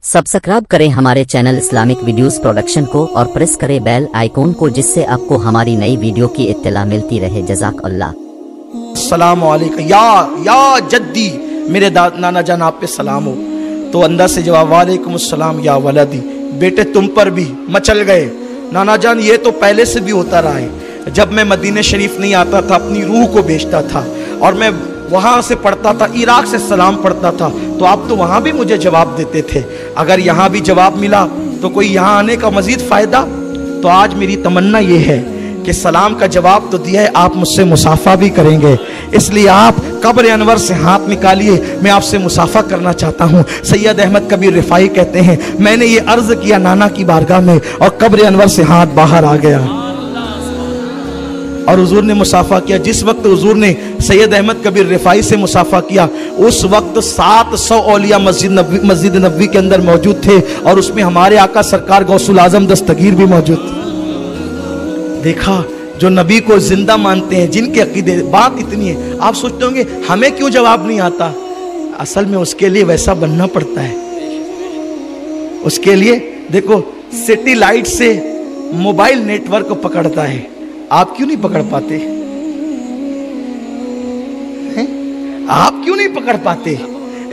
Subscribe करें हमारे channel Islamic videos production को और प्रेस करें बेल आइकॉन को, जिससे आपको हमारी नई वीडियो की इत्तला मिलती रहे। जज़ाक अल्लाह। अस्सलामु अलैकुम या जद्दी, मेरे नाना जान आप पे सलाम हो। तो अंदर से जवाब, वालेकुम अस्सलाम या वलदी, बेटे तुम पर भी मचल गए। नाना जान ये तो पहले से भी होता रहा है। जब मैं मदीने शरीफ नहीं आता था, अपनी रूह को बेचता था और मैं वहाँ से पढ़ता था, इराक से सलाम पढ़ता था, तो आप तो वहाँ भी मुझे जवाब देते थे। अगर यहाँ भी जवाब मिला तो कोई यहाँ आने का मजीद फ़ायदा। तो आज मेरी तमन्ना ये है कि सलाम का जवाब तो दिया है, आप मुझसे मुसाफा भी करेंगे, इसलिए आप कब्र अनवर से हाथ निकालिए, मैं आपसे मुसाफा करना चाहता हूँ। सैयद अहमद कबीर रिफाई कहते हैं, मैंने ये अर्ज किया नाना की बारगाह में और कब्र अनवर से हाथ बाहर आ गया और हुजूर ने मुसाफा किया। जिस वक्त हुजूर ने सैयद अहमद कबीर रिफाई से मुसाफा किया, उस वक्त 700 औलिया मस्जिद नबवी के अंदर मौजूद थे और उसमें हमारे आका सरकार गौसुल आजम दस्तगीर भी मौजूद थे। देखा, जो नबी को जिंदा मानते हैं, जिनके अकीदे, बात इतनी है। आप सोचते होंगे हमें क्यों जवाब नहीं आता? असल में उसके लिए वैसा बनना पड़ता है। उसके लिए देखो, सैटेलाइट से मोबाइल नेटवर्क को पकड़ता है, आप क्यों नहीं पकड़ पाते हैं? आप क्यों नहीं पकड़ पाते?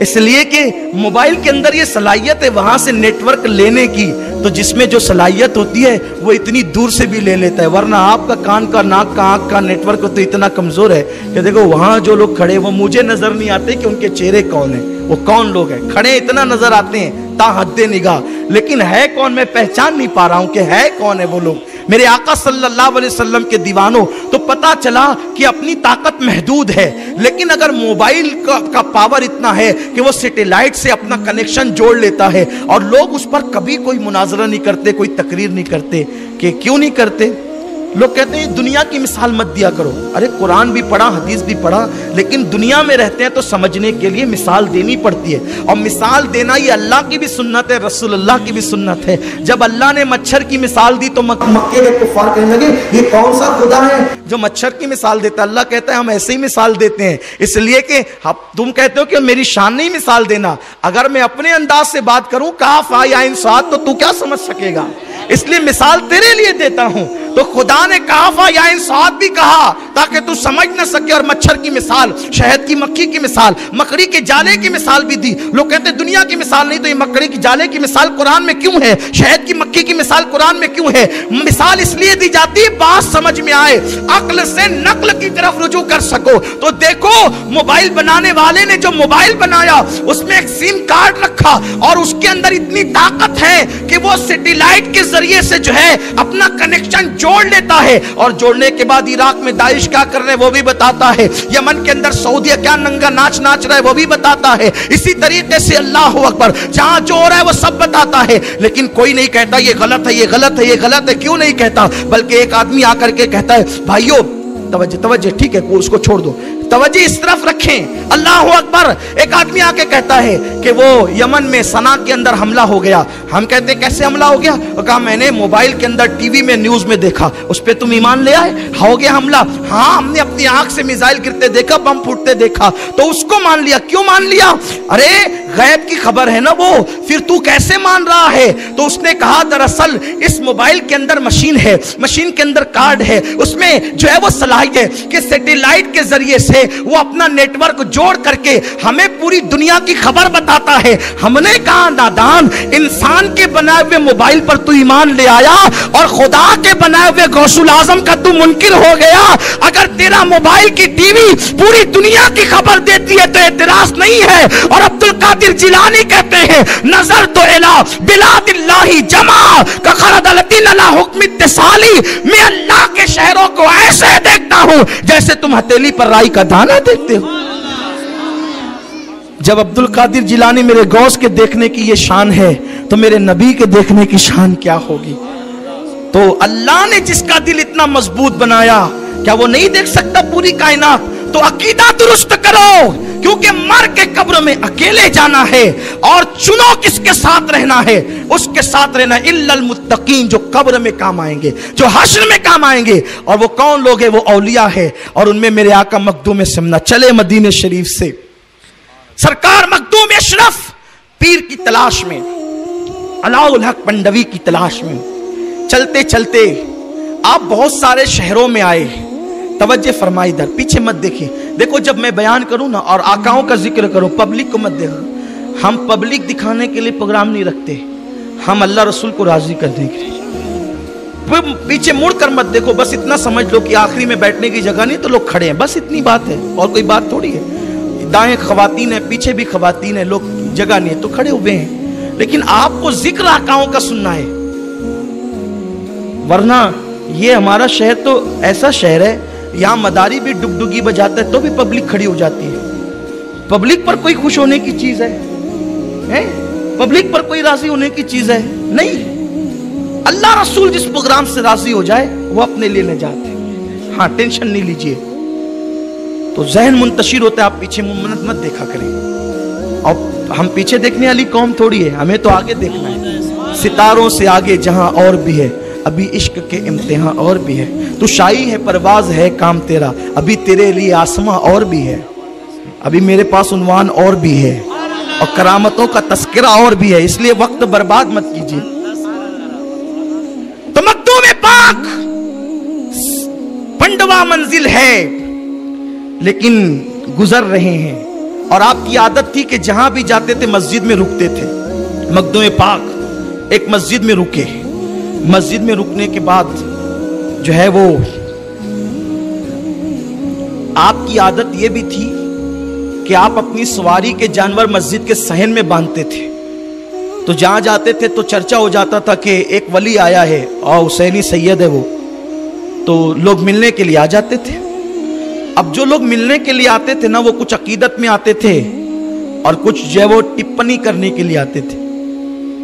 इसलिए कि मोबाइल के अंदर ये सलाहियत है वहां से नेटवर्क लेने की, तो जिसमें जो सलाहियत होती है वो इतनी दूर से भी ले लेता है। वरना आपका कान का, नाक का, आंख का नेटवर्क तो इतना कमजोर है कि देखो वहां जो लोग खड़े, वो मुझे नजर नहीं आते कि उनके चेहरे कौन है, वो कौन लोग हैं। खड़े इतना नजर आते हैं ता हद्दे निगाह, लेकिन है कौन मैं पहचान नहीं पा रहा हूं कि है कौन है वो लोग। मेरे आका सल्लल्लाहु अलैहि वसल्लम के दीवानों, तो पता चला कि अपनी ताकत महदूद है, लेकिन अगर मोबाइल का पावर इतना है कि वो सैटेलाइट से अपना कनेक्शन जोड़ लेता है और लोग उस पर कभी कोई मुनाजरा नहीं करते, कोई तकरीर नहीं करते। कि क्यों नहीं करते? लोग कहते हैं दुनिया की मिसाल मत दिया करो। अरे कुरान भी पढ़ा, हदीस भी पढ़ा, लेकिन दुनिया में रहते हैं तो समझने के लिए मिसाल देनी पड़ती है। और मिसाल देना ये अल्लाह की भी सुन्नत है, रसूलुल्लाह की भी सुन्नत है। जब अल्लाह ने मच्छर की मिसाल दी तो मक्के के कुफार कहने लगे ये कौन सा खुदा है जो मच्छर की मिसाल देता है? अल्लाह कहता है हम ऐसे ही मिसाल देते हैं, इसलिए कि तुम कहते हो कि मेरी शान नहीं मिसाल देना। अगर मैं अपने अंदाज से बात करूं, काफ या इंसात, तो तू क्या समझ सकेगा? इसलिए मिसाल तेरे लिए देता हूं। तो खुदा ने काफा या इंसात भी कहा ताकि तू समझ न सके, और मच्छर की मिसाल, शहद की मक्खी की मिसाल, मकड़ी के जाले की मिसाल भी दी। लोग कहते हैं दुनिया की मिसाल नहीं, तो ये मकड़ी की जाले की मिसाल कुरान में क्यों है? शहद की मक्खी की मिसाल कुरान में क्यों है? मिसाल इसलिए दी जाती है बात समझ में आए, अक्ल से नक्ल की तरफ रुजू कर सको। तो देखो, मोबाइल बनाने वाले ने जो मोबाइल बनाया उसमें एक सिम कार्ड रखा और उसके अंदर इतनी ताकत है कि वो सैटेलाइट के जरिए से जो है अपना कनेक्शन जोड़ लेता है, और जोड़ने के बाद इराक में दाइश क्या कर रहे हैं वो भी बताता है, यमन के अंदर सऊदिया क्या नंगा नाच नाच रहा है वो भी बताता है। इसी तरीके से अल्लाह अकबर, जहां जो हो रहा है वो सब बताता है, लेकिन कोई नहीं कहता ये गलत है, ये गलत है, ये गलत है। क्यों नहीं कहता? बल्कि एक आदमी आकर के कहता है भाइयों तवज्जो तवज्जो, ठीक है उसको छोड़ दो, तवज्जो इस तरफ रखें, अल्लाह अकबर। एक आदमी आके कहता है कि वो यमन में सना के अंदर हमला हो गया। हम कहते हैं कैसे हमला हो गया? वो कहा मैंने मोबाइल के अंदर, टीवी में, न्यूज में देखा, उस पे तुम ईमान ले आए? हो गया हमला? हाँ, हमने अपनी आंख से मिसाइल गिरते देखा, बम फूटते देखा, तो उसको मान लिया। क्यों मान लिया? अरे गैब की खबर है ना वो, फिर तू कैसे मान रहा है? तो उसने कहा दरअसल इस मोबाइल के अंदर मशीन है, मशीन के अंदर कार्ड है, उसमें जो है वो सलाहियत है कि सैटेलाइट के जरिए से वो अपना नेटवर्क जोड़ करके हमें पूरी दुनिया की खबर बताता है। हमने कहा नादान, इंसान के बनाए हुए मोबाइल पर तू ईमान ले आया और खुदा के बनाए हुए गौसुल आजम का तू मुनकिर हो गया। अगर तेरा मोबाइल की टीवी पूरी दुनिया की खबर देती है तो एतराज नहीं है। और अब्दुल कादिर जिलानी कहते हैं नजर तो इला बिलादिल्लाही जमा का खरदलतिन अला हुक्म इत्तिसाली, मैं अल्लाह के शहरों को ऐसे देखता हूं जैसे तुम हथेली पर राई का दाना देखते हो। जब अब्दुल कादिर जिलानी मेरे गौस के देखने की ये शान है, तो मेरे नबी के देखने की शान क्या होगी? तो अल्लाह ने जिसका दिल इतना मजबूत बनाया, क्या वो नहीं देख सकता पूरी कायनात? तो अकीदा दुरुस्त करो, क्योंकि मर के कब्र में अकेले जाना है और चुनो किसके साथ रहना है, उसके साथ रहना। इल्लल मुत्तकीन, जो कब्र में काम आएंगे, जो हश्र में काम आएंगे। और वो कौन लोग हैं? वो औलिया है, और उनमें मेरे आका मखदूम सिमना चले मदीने शरीफ से। सरकार मखदूम अशरफ पीर की तलाश में अलाउल हक पंडवी की तलाश में चलते चलते आप बहुत सारे शहरों में आए। तवज्जो फरमाई, इधर पीछे मत देखिए। देखो जब मैं बयान करूं ना और आकाओं का जिक्र करूं, पब्लिक को मत देखो। हम पब्लिक दिखाने के लिए प्रोग्राम नहीं रखते, हम अल्लाह रसूल को राजी करने के लिए। पीछे मुड़ कर मत देखो, बस इतना समझ लो कि आखिरी में बैठने की जगह नहीं तो लोग खड़े हैं, बस इतनी बात है और कोई बात थोड़ी है। दाएं खवातीन है, पीछे भी खवातीन है, लोग जगह नहीं है तो खड़े हुए हैं। लेकिन आपको जिक्र आकाओं का सुनना है, वरना ये हमारा शहर तो ऐसा शहर है, यहाँ मदारी भी डुगडुगी बजाता है तो भी पब्लिक खड़ी हो जाती है। पब्लिक पर कोई खुश होने की चीज है? पब्लिक पर कोई राजी होने की चीज है? नहीं। अल्लाह रसूल जिस प्रोग्राम से राजी हो जाए वो अपने लिए न जाते। हाँ, टेंशन नहीं लीजिए। तो जहन मुंतशिर होता है, आप पीछे मत देखा करें। और हम पीछे देखने वाली कौम थोड़ी है, हमें तो आगे देखना है। सितारों से आगे जहां और भी है, अभी इश्क के इम्तिहान और भी है। तू शाही है, परवाज है काम तेरा, अभी तेरे लिए आसमां और भी है। अभी मेरे पास उन्वान और भी है और करामतों का तस्करा और भी है, इसलिए वक्त बर्बाद मत कीजिए। तो मखदूम पाक पंडवा मंजिल है, लेकिन गुजर रहे हैं। और आपकी आदत थी कि जहां भी जाते थे मस्जिद में रुकते थे। मखदूम पाक एक मस्जिद में रुके। मस्जिद में रुकने के बाद जो है वो आपकी आदत ये भी थी कि आप अपनी सवारी के जानवर मस्जिद के सहन में बांधते थे। तो जहां जाते थे तो चर्चा हो जाता था कि एक वली आया है और हुसैनी सैयद है वो, तो लोग मिलने के लिए आ जाते थे। अब जो लोग मिलने के लिए आते थे ना, वो कुछ अकीदत में आते थे और कुछ जो है वो टिप्पणी करने के लिए आते थे।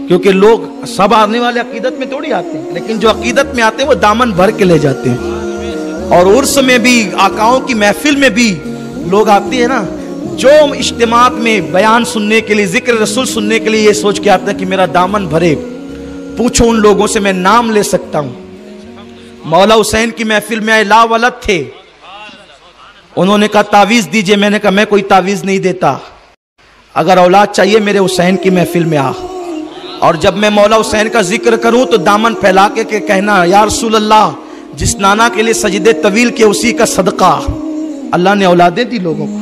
क्योंकि लोग सब आने वाले अकीदत में थोड़ी आते हैं, लेकिन जो अकीदत में आते हैं वो दामन भर के ले जाते हैं। और उर्स में भी, आकाओं की महफिल में भी लोग आते हैं ना, जो इज्तिमात में बयान सुनने के लिए, जिक्र रसूल सुनने के लिए ये सोच के आते हैं कि मेरा दामन भरे। पूछो उन लोगों से, मैं नाम ले सकता हूं। मौला हुसैन की महफिल में आए लावलद थे, उन्होंने कहा तावीज दीजिए। मैंने कहा मैं कोई तावीज नहीं देता, अगर औलाद चाहिए मेरे हुसैन की महफिल में आ। और जब मैं मौला हुसैन का जिक्र करूं तो दामन फैला के कहना, या रसूल अल्लाह, जिस नाना के लिए सजदे तवील के उसी का सदका। अल्लाह ने औलादे दी लोगों को,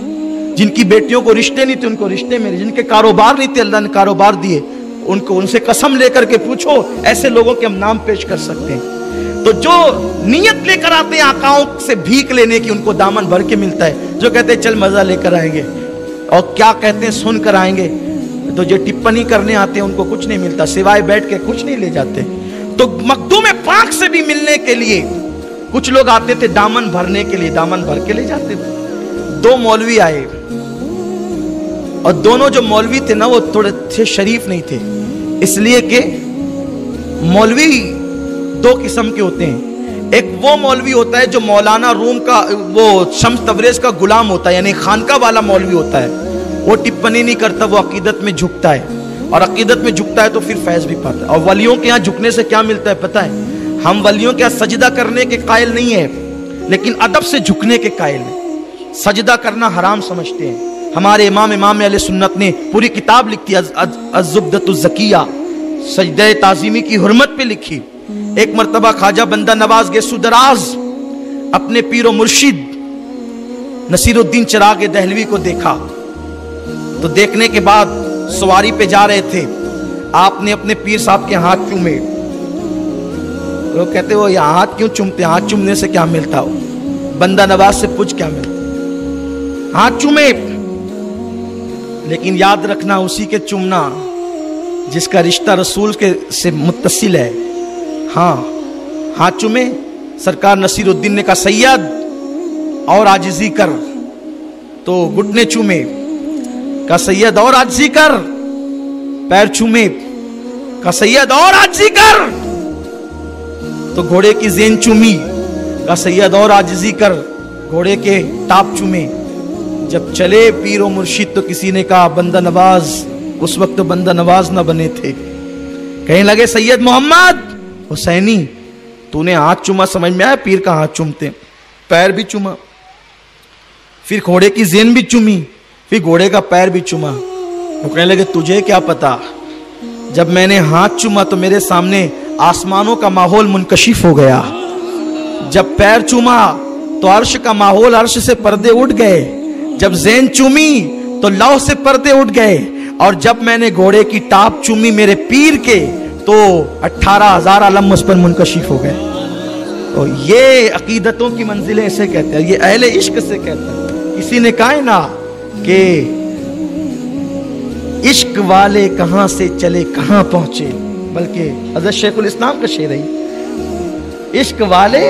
जिनकी बेटियों को रिश्ते नहीं थे उनको रिश्ते मिले, जिनके कारोबार नहीं थे अल्लाह ने कारोबार दिए उनको। उनसे कसम लेकर के पूछो, ऐसे लोगों के हम नाम पेश कर सकते हैं। तो जो नियत लेकर आते हैं आकाओं से भीख लेने की, उनको दामन भर के मिलता है। जो कहते हैं चल मजा लेकर आएंगे, और क्या कहते हैं सुन कर आएंगे। तो जो टिप्पणी करने आते हैं उनको कुछ नहीं मिलता, सिवाय बैठ के कुछ नहीं ले जाते। तो मखदूम पाक से भी मिलने के लिए कुछ लोग आते थे, दामन भरने के लिए, दामन भर के ले जाते थे। दो मौलवी आए, और दोनों जो मौलवी थे ना वो थोड़े थे शरीफ नहीं थे, इसलिए कि मौलवी दो किस्म के होते हैं। एक वो मौलवी होता है जो मौलाना रूम का, वो शम्स तबरेज का गुलाम होता है, यानी खानका वाला मौलवी होता है। वो टिप्पणी नहीं करता, वो अकीदत में झुकता है, और अकीदत में झुकता है तो फिर फैज भी पाता है। और वलियों के यहाँ झुकने से क्या मिलता है पता है? हम वलियों के यहाँ सजदा करने के कायल नहीं है, लेकिन अदब से झुकने के कायल है। सजदा करना हराम समझते हैं। हमारे इमाम अहले सुन्नत ने पूरी किताब लिखी, अज़्ज़ुब्दतुज़ ज़किया, सजदे ताज़ीमी की हुर्मत पे लिखी। एक मर्तबा ख्वाजा बंदा नवाज गेसुदराज अपने पीरो मुर्शिद नसीरुद्दीन चिराग दहलवी को देखा। तो देखने के बाद सवारी पे जा रहे थे, आपने अपने पीर साहब के हाथ चूमे। लोग कहते हो ये हाथ क्यों चूमते, हाथ चूमने से क्या मिलता हो? बंदा नवाज से पूछ क्या मिलता, हाथ चूमे। लेकिन याद रखना, उसी के चूमना जिसका रिश्ता रसूल के से मुत्तसिल है। हाँ, हाथ चूमे। सरकार नसीरुद्दीन ने कहा सैयद और आजिज़ी कर, तो घुटने चूमे। कहा सैयद और आजिज़ी कर, पैर चूमे। कहा सैयद और आजिज़ी कर, तो घोड़े की ज़ेन चूमी। कहा सैयद और आजिज़ी कर, घोड़े के टाप चूमे। जब चले पीर और मुर्शिद तो किसी ने कहा बंदा नवाज, उस वक्त बंदा नवाज न बने थे, कहने लगे सैयद मोहम्मद हुसैनी, तूने हाथ चूमा, समझ में आया? पीर का हाथ चूमते, पैर भी चूमा, फिर घोड़े की ज़ेन भी चूमी, फिर घोड़े का पैर भी चूमा। वो कहने लगे तुझे क्या पता, जब मैंने हाथ चूमा तो मेरे सामने आसमानों का माहौल मुनकशिफ हो गया। जब पैर चूमा तो अर्श का माहौल, अर्श से पर्दे उठ गए। जब ज़ैन चूमी तो लौह से पर्दे उठ गए। और जब मैंने घोड़े की टाप चूमी मेरे पीर के तो 18,000 आलम मुझ पर मुनकशिफ हो गए। तो ये अकीदतों की मंजिलें ऐसे कहते हैं, ये अहले इश्क से कहते हैं। किसी ने कहा है ना कि इश्क वाले कहां से चले कहां पहुंचे, बल्कि हज़रत शेखुल इस्लाम का शेर है, इश्क वाले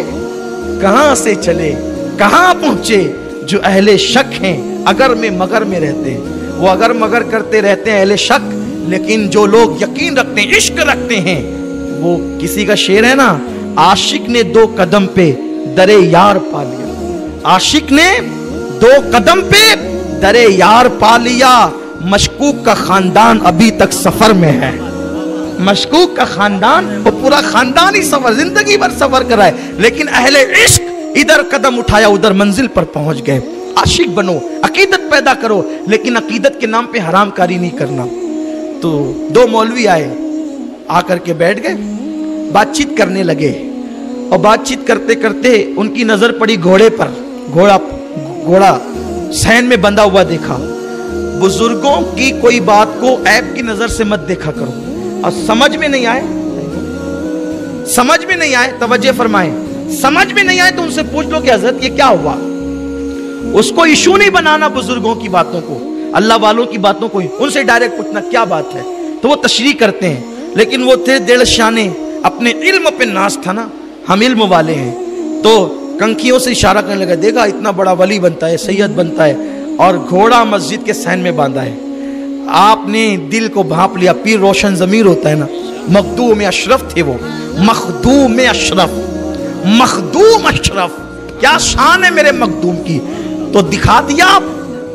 कहां से चले कहां पहुंचे, जो अहले शक हैं अगर में मगर में रहते हैं। वो अगर मगर करते रहते हैं अहले शक, लेकिन जो लोग यकीन रखते हैं, इश्क रखते हैं, वो किसी का शेर है ना, आशिक ने 2 कदम पे दरे यार पा लिया। आशिक ने 2 कदम पे दरे यार पा लिया। मशकूक का खानदान अभी तक सफर में है। मशकूक का खानदान, वो पूरा खानदान ही सफर, जिंदगी भर सफर कर रहा है, लेकिन अहले इश्क इधर कदम उठाया उधर मंजिल पर पहुंच गए। आशिक बनो, अकीदत पैदा करो, लेकिन अकीदत के नाम पे हरामकारी नहीं करना। तो 2 मौलवी आए, आकर के बैठ गए, बातचीत करने लगे। और बातचीत करते करते उनकी नजर पड़ी घोड़े पर। घोड़ा सहन में बंधा हुआ देखा। बुजुर्गों की कोई बात को ऐब की नजर से मत देखा करो। और समझ में नहीं आए, समझ में नहीं आए, तवज्जो फरमाएं, समझ में नहीं आए तो उनसे पूछ लो कि हजरत ये क्या हुआ। उसको इशू नहीं बनाना बुजुर्गों की बातों को, अल्लाह वालों की बातों को, उनसे डायरेक्ट पूछना क्या बात है। तो वो तशरीह करते हैं, लेकिन वो थे दिल शाने, अपने इल्म पे नाज था ना, हम इल्म वाले हैं। तो कंखियों से इशारा करने लगा, देखा इतना बड़ा वली बनता है, सैयद बनता है, और घोड़ा मस्जिद के सहन में बांधा है। आपने दिल को भांप लिया। पीर रोशन जमीर होता है ना, मखदूम अशरफ थे वो, मखदूम अशरफ, मखदूम अशरफ, क्या शान है मेरे मखदूम की। तो दिखा दिया,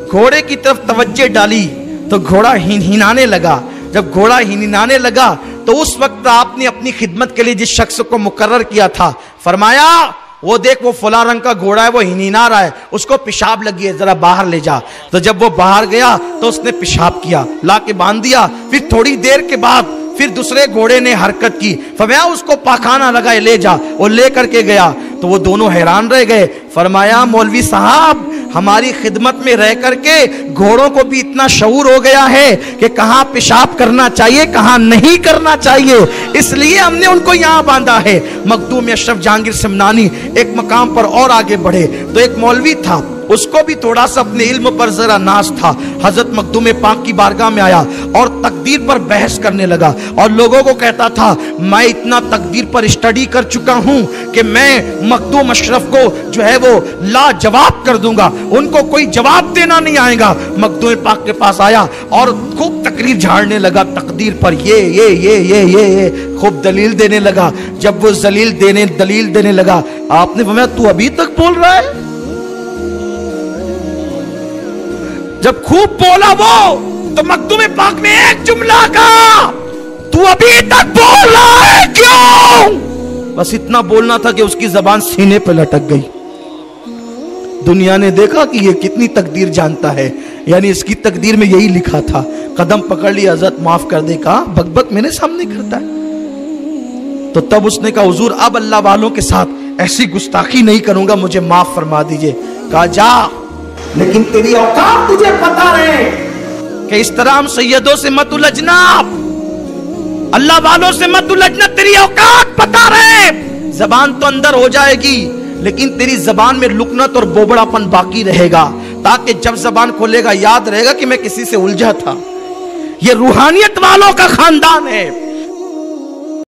घोड़े की तरफ तवज्जो डाली तो घोड़ा हिनहिनाने लगा। जब घोड़ा हिनहिनाने लगा तो उस वक्त आपने अपनी खिदमत के लिए जिस शख्स को मुकर्रर किया था, फरमाया वो देख वो फला रंग का घोड़ा है, वो हिनहिना रहा है, उसको पेशाब लगी है, जरा बाहर ले जा। तो जब वो बाहर गया तो उसने पेशाब किया, ला के बांध दिया। फिर थोड़ी देर के बाद फिर दूसरे घोड़े ने हरकत की, फरमाया उसको पाखाना लगाए ले जा। वो ले करके गया तो वो दोनों हैरान रह गए। फरमाया मौलवी साहब, हमारी खिदमत में रह करके घोड़ों को भी इतना शऊर हो गया है कि कहाँ पेशाब करना चाहिए कहाँ नहीं करना चाहिए, इसलिए हमने उनको यहाँ बांधा है। मखदूम अशरफ जहांगीर सिमनानी एक मकाम पर और आगे बढ़े तो एक मौलवी था, उसको भी थोड़ा सा अपने इल्म पर जरा नाज था। हजरत मखदूम पाक की बारगाह में आया और तकदीर पर बहस करने लगा और लोगों को कहता था, मैं इतना तकदीर पर स्टडी कर चुका हूं कि मैं मखदूम अशरफ को जो है वो लाजवाब कर दूंगा, उनको कोई जवाब देना नहीं आएगा। मखदूम पाक के पास आया और खूब तकरीर झाड़ने लगा तकदीर पर, ये खूब दलील देने लगा। जब वो दलील देने लगा, आपने फरमाया तू अभी तक बोल रहा है। जब खूब बोला वो तो मखदूम पाक ने एक जुमला कहा, तू अभी तक बोल रहा है क्यों? बस इतना बोलना था कि उसकी जबान सीने पे लटक गई। दुनिया ने देखा कि ये कितनी तकदीर जानता है, यानी इसकी तकदीर में यही लिखा था। कदम पकड़ लिया, हजरत माफ कर दे, कहा बकबक मेरे सामने करता है। तो तब उसने कहा हुजूर अब अल्लाह वालों के साथ ऐसी गुस्ताखी नहीं करूंगा, मुझे माफ फरमा दीजिए। कहा जा, लेकिन तेरी औकात तुझे पता रहे कि इस तरह हम सैयदों से मत उलझना, अल्लाह वालों से मत उलझना, तेरी औकात पता रहे। जबान तो अंदर हो जाएगी लेकिन तेरी जबान में लुकनत और बोबड़ापन बाकी रहेगा, ताकि जब जबान खोलेगा याद रहेगा कि मैं किसी से उलझा था। ये रूहानियत वालों का खानदान है।